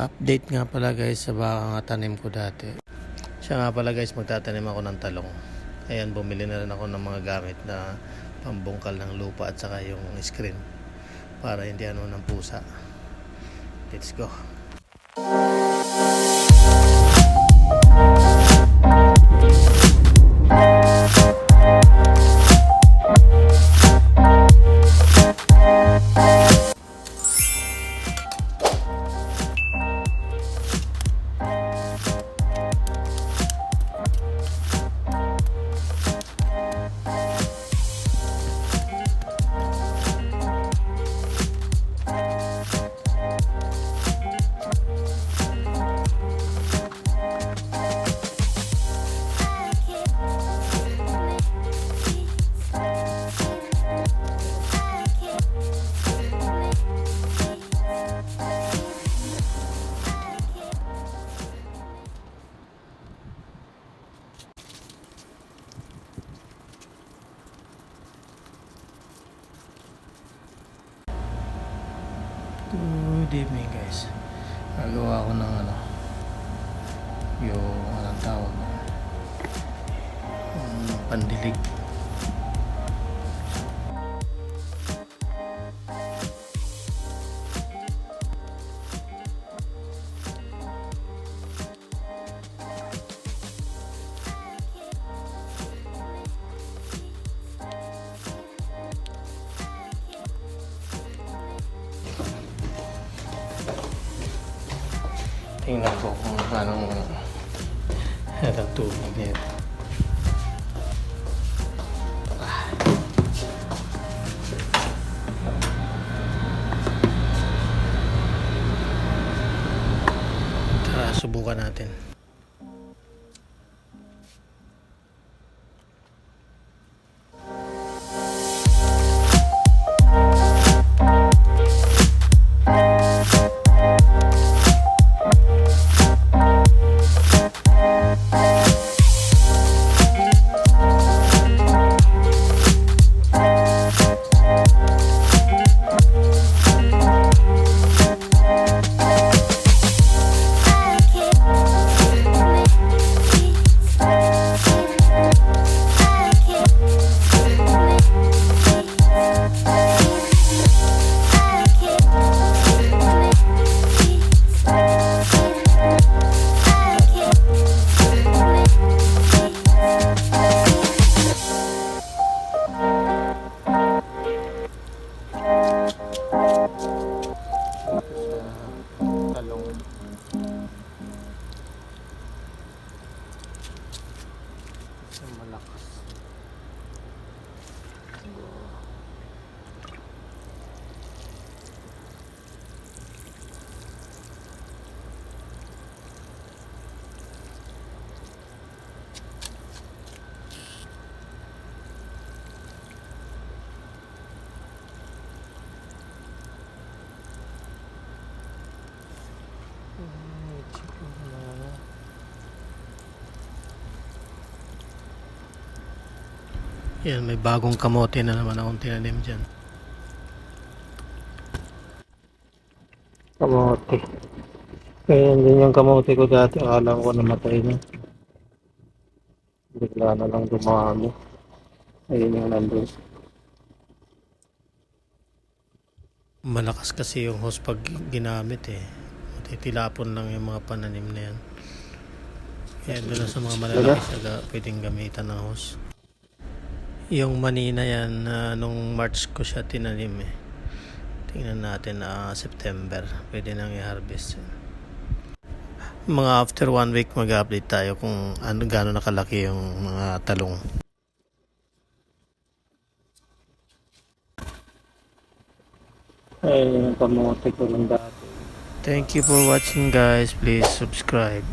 Update nga pala guys sa baka tanim ko dati. Siya nga pala guys, magtatanim ako ng talong. Ayan, bumili na rin ako ng mga gamit na pambungkal ng lupa at saka yung screen para hindi ano ng pusa. Let's go. Good evening guys. Nagawa ko ng yung anong tawag pandilig. Tingnan ko kung anong tubig nito. Tara, subukan natin. Malakas. Yan, may bagong kamote na naman akong tinanim dyan. Kamote. Kaya din yung kamote ko dati. Akala ko namatay na. Bigla na lang dumami. Ayun yung nandun. Malakas kasi yung hose pag ginamit eh. Titilapon lang yung mga pananim na yan. Kaya doon sa mga malalaki pwedeng gamitan ng hose. Yung manina yan, nung March ko siya tinanim eh. Tingnan natin September, pwede nang i-harvest yan. Mga after 1 week mag-update tayo kung gaano nakalaki yung mga talong. Ay, yung kamote ko lang dati. Thank you for watching guys, please subscribe.